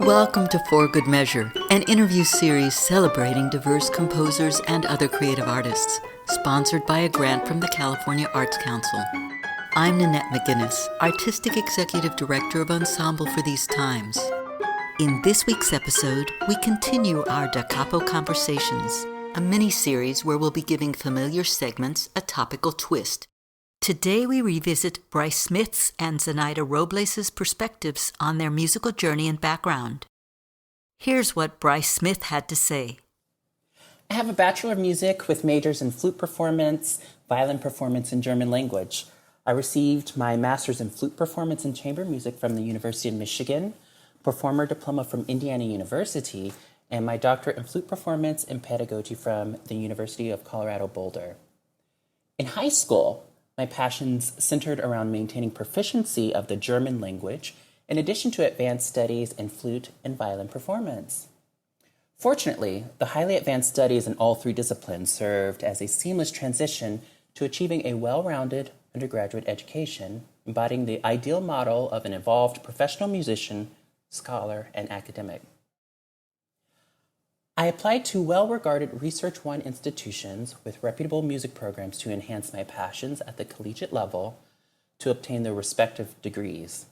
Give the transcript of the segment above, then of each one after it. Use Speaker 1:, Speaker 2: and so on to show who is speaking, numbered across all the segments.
Speaker 1: Welcome to For Good Measure, an interview series celebrating diverse composers and other creative artists, sponsored by a grant from the California Arts Council. I'm Nanette McGuinness, Artistic Executive Director of Ensemble for these times. In this week's episode, we continue our Da Capo Conversations, a mini-series where we'll be giving familiar segments a topical twist. Today we revisit Brice Smith's and Zanaida Robles' perspectives on their musical journey and background. Here's what Brice Smith had to say.
Speaker 2: I have a Bachelor of Music with majors in flute performance, violin performance, and German language. I received my master's in flute performance and chamber music from the University of Michigan, performer diploma from Indiana University, and my doctorate in flute performance and pedagogy from the University of Colorado Boulder. In high school, my passions centered around maintaining proficiency of the German language, in addition to advanced studies in flute and violin performance. Fortunately, the highly advanced studies in all three disciplines served as a seamless transition to achieving a well-rounded undergraduate education, embodying the ideal model of an evolved professional musician, scholar, and academic. I applied to well-regarded Research One institutions with reputable music programs to enhance my passions at the collegiate level to obtain their respective degrees.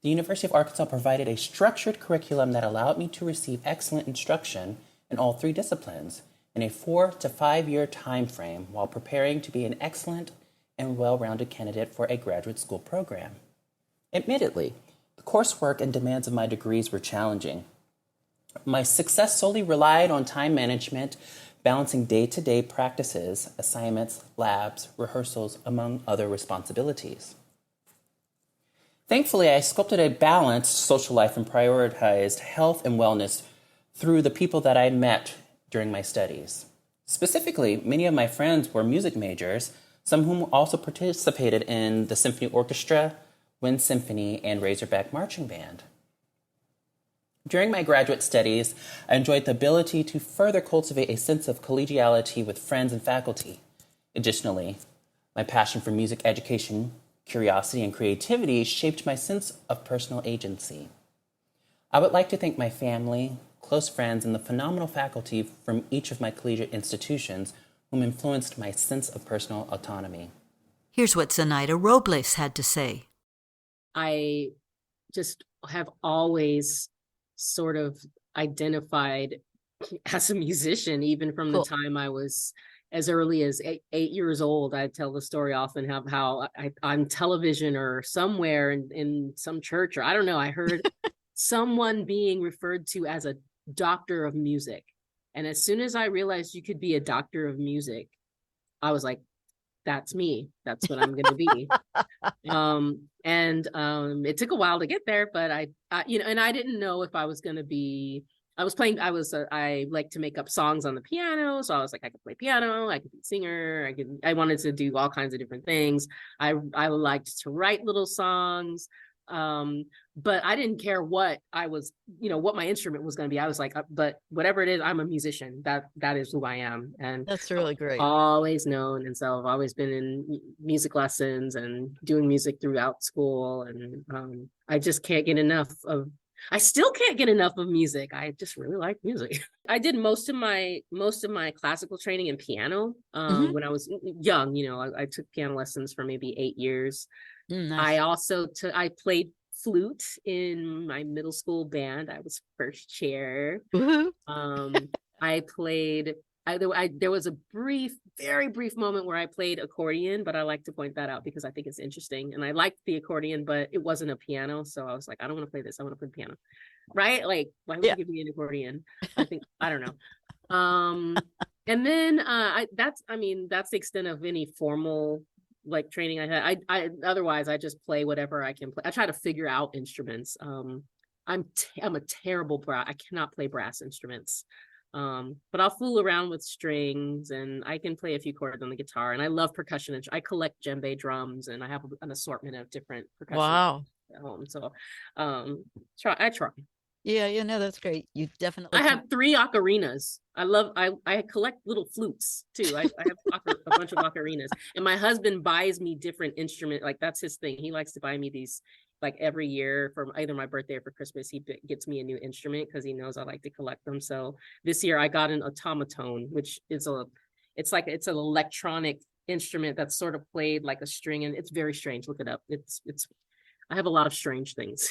Speaker 2: The University of Arkansas provided a structured curriculum that allowed me to receive excellent instruction in all three disciplines in a 4 to 5 year time frame while preparing to be an excellent and well-rounded candidate for a graduate school program. Admittedly, the coursework and demands of my degrees were challenging. My success solely relied on time management, balancing day-to-day practices, assignments, labs, rehearsals, among other responsibilities. Thankfully, I sculpted a balanced social life and prioritized health and wellness through the people that I met during my studies. Specifically, many of my friends were music majors, some whom also participated in the symphony orchestra, Wind Symphony, and Razorback Marching Band. During my graduate studies, I enjoyed the ability to further cultivate a sense of collegiality with friends and faculty. Additionally, my passion for music education, curiosity, and creativity shaped my sense of personal agency. I would like to thank my family, close friends, and the phenomenal faculty from each of my collegiate institutions whom influenced my sense of personal autonomy.
Speaker 1: Here's what Zanaida Robles had to say.
Speaker 3: I just have always sort of identified as a musician, even from the time I was as early as 8 years old. I tell the story often how on television or somewhere in some church, or I don't know, I heard someone being referred to as a doctor of music. And as soon as I realized you could be a doctor of music, I was like, that's me. That's what I'm going to be. It took a while to get there, but I didn't know if I was going to be, I like to make up songs on the piano. So I was like, I could play piano, I could be a singer, I wanted to do all kinds of different things. I liked to write little songs. But I didn't care what I was, what my instrument was going to be. I was like, but whatever it is, I'm a musician. That is who I am. And
Speaker 4: that's really great.
Speaker 3: Always known. And so I've always been in music lessons and doing music throughout school. And I just can't get enough of, I still can't get enough of music. I just really like music. I did most of my classical training in piano when I was young. I took piano lessons for maybe 8 years. Nice. I played flute in my middle school band. I was first chair. I played. There was a very brief moment where I played accordion, but I like to point that out because I think it's interesting. And I liked the accordion, but it wasn't a piano, so I was like, I don't want to play this. I want to play piano, right? Like, why would you give me an accordion? I don't know. And then that's the extent of any formal training I had. I otherwise I just play whatever I can play. I try to figure out instruments. I'm a terrible brass. I cannot play brass instruments. But I'll fool around with strings, and I can play a few chords on the guitar, and I love percussion. I collect djembe drums, and I have an assortment of different percussion at home. So I try.
Speaker 4: Yeah, that's great. You definitely
Speaker 3: I have 3 ocarinas. I collect little flutes too. I have a bunch of ocarinas, and my husband buys me different instruments. Like, that's his thing. He likes to buy me these like every year for either my birthday or for Christmas, he gets me a new instrument because he knows I like to collect them. So this year I got an automaton, which is it's an electronic instrument that's sort of played like a string, and it's very strange. Look it up. I have a lot of strange things.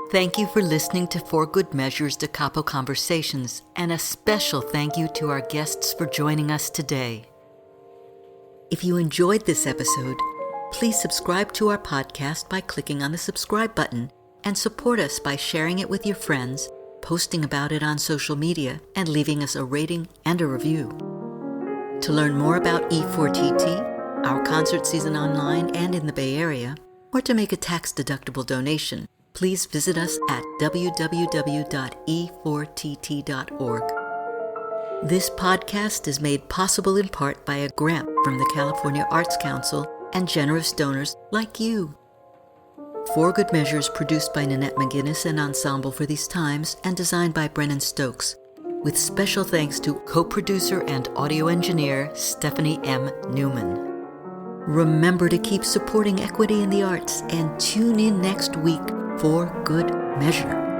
Speaker 1: Thank you for listening to For Good Measure's Da Capo Conversations, and a special thank you to our guests for joining us today. If you enjoyed this episode, please subscribe to our podcast by clicking on the subscribe button, and support us by sharing it with your friends, posting about it on social media, and leaving us a rating and a review. To learn more about E4TT, our concert season online and in the Bay Area, or to make a tax-deductible donation, please visit us at www.e4tt.org. This podcast is made possible in part by a grant from the California Arts Council and generous donors like you. For Good Measure is produced by Nanette McGuinness and Ensemble for These Times and designed by Brennan Stokes, with special thanks to co-producer and audio engineer Stephanie M. Neumann. Remember to keep supporting equity in the arts and tune in next week for Good Measure.